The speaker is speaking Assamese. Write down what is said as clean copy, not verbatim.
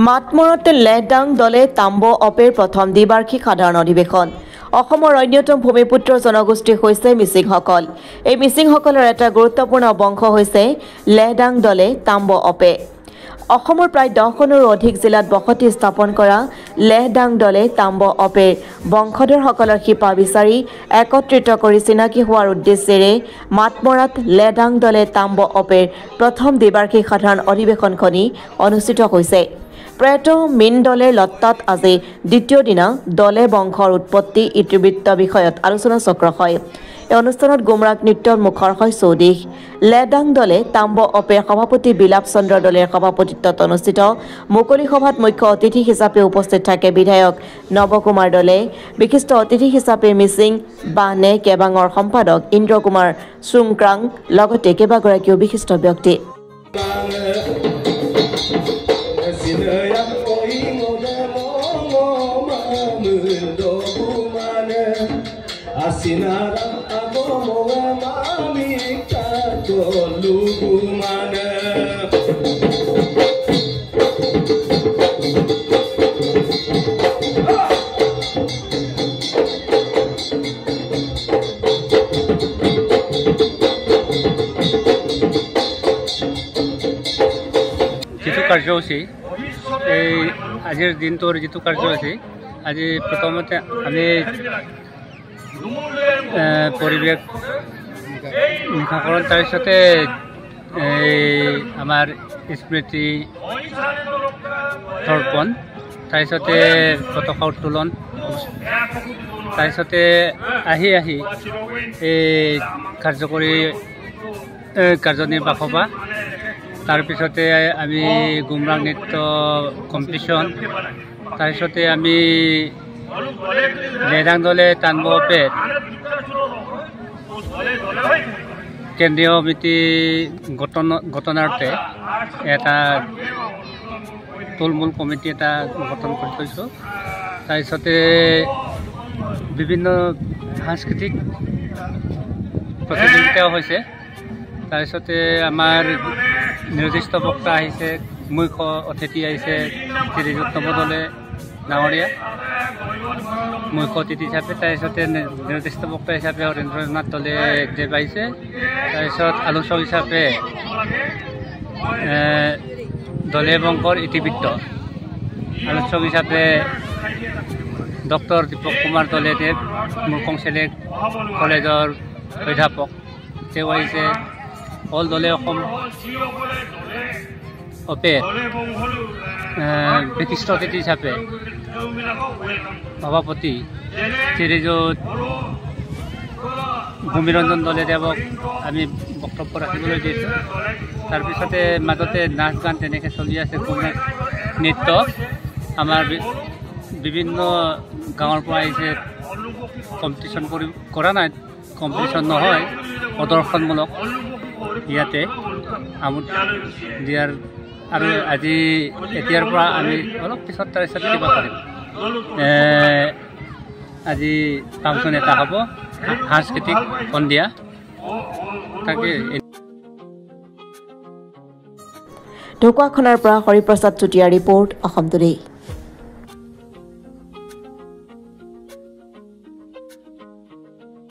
মাতমৰত লেহডাং দলে তাম্ব অপেৰ প্ৰথম দ্বিবাৰ্ষিক সাধাৰণ অধিৱেশন অসমৰ অন্যতম ভূমিপুত্ৰ জনগোষ্ঠী হৈছে মিচিংসকল। এই মিচিংসকলৰ এটা গুৰুত্বপূৰ্ণ বংশ হৈছে লেহডাং দলে তাম্ব অপে। অসমৰ প্ৰায় 10খনৰো অধিক জিলাত বসতি স্থাপন কৰা লেহডাং দলে তাম্ব অপেৰ বংশধৰসকলৰ শিপা বিচাৰি একত্ৰিত কৰি চিনাকি হোৱাৰ উদ্দেশ্যেৰে মাতমৰাত লেহডাং দলে তাম্ব অপেৰ প্ৰথম দ্বিবাৰ্ষিক সাধাৰণ অধিৱেশনখনি অনুষ্ঠিত হৈছে। প্ৰয়াত মিন দলেৰ লত্তাত আজি দ্বিতীয় দিনা দলে বংশৰ উৎপত্তি ইতিবৃত্ত বিষয়ত আলোচনা চক্ৰ হয়। এই অনুষ্ঠানত গুমৰাগ নৃত্যৰ মুখৰ হয় চৌদিশ। লেহডাং দলে তাম্ব অপেৰ সভাপতি বিলাপ চন্দ্ৰ দলেৰ সভাপতিত্বত অনুষ্ঠিত মুকলি সভাত মুখ্য অতিথি হিচাপে উপস্থিত থাকে বিধায়ক নৱকুমাৰ দলে। বিশিষ্ট অতিথি হিচাপে মিচিং বাহনে কেবাঙৰ সম্পাদক ইন্দ্ৰ কুমাৰ চুংক্ৰাং লগতে কেইবাগৰাকীও বিশিষ্ট ব্যক্তি। যিটো কাৰ্যসূচী এই আজিৰ দিনটোৰ যিটো কাৰ্যসূচী আজি প্ৰথমতে আমি পৰিৱেশ নিশাকৰণ তাৰপিছতে আমাৰ স্মৃতি তৰ্পণ তাৰপিছতে পতাকা উত্তোলন তাৰপিছতে আহি এই কাৰ্যনিৰ্বাহ সভা তাৰপিছতে আমি গুমৰাগ নৃত্য কম্পিটিশ্যন তাৰপিছতে আমি লেহডাং দলে তাম্ব অপে কেন্দ্ৰীয় সমিতি গঠনাৰ্থে এটা তুলমূল কমিটি এটা গঠন কৰি থৈছোঁ। তাৰপিছতে বিভিন্ন সাংস্কৃতিক প্ৰতিযোগিতাও হৈছে। তাৰপিছতে আমাৰ নিৰ্দিষ্ট বক্তা আহিছে, মুখ্য অতিথি আহিছে শ্ৰীযুক্ত নৱদলে ডাঙৰীয়া মুখ্য অতিথি হিচাপে। তাৰপিছতে নিৰ্দিষ্ট বক্তা হিচাপে হৰেন্দ্ৰনাথ দলে দেৱ আহিছে। তাৰপিছত আলোচক হিচাপে দলে বংশৰ ইতিবৃত্ত আলোচক হিচাপে ডক্টৰ দীপক কুমাৰ দলে দেৱ মুৰকং চেলেক কলেজৰ অধ্যাপক তেওঁ আহিছে। অল দলে অসম অপে বিশিষ্ট অতিথি হিচাপে সভাপতি শ্ৰীযুত ভূমিৰঞ্জন দলে দেৱক আমি বক্তব্য ৰাখিবলৈ দিছোঁ। তাৰপিছতে মাজতে নাচ গান তেনেকৈ চলি আছে। গুমৰাগ নৃত্য আমাৰ বিভিন্ন গাঁৱৰ পৰা আহিছে। কম্পিটিশ্যন কৰা নাই, কম্পিটিশ্যন নহয়, প্ৰদৰ্শনমূলক ইয়াতে আমোদ দিয়াৰ আৰু আজি এতিয়াৰ পৰা আমি অলপ পিছত তাৰপিছত কিবা কৰিম। আজি ফাংচন এটা হ'ব সাংস্কৃতিক সন্ধিয়া। তাকে ঢকুৱাখনাৰ পৰা হৰিপ্ৰসাদ চুতীয়াৰ ৰিপৰ্ট, অসম টুডে।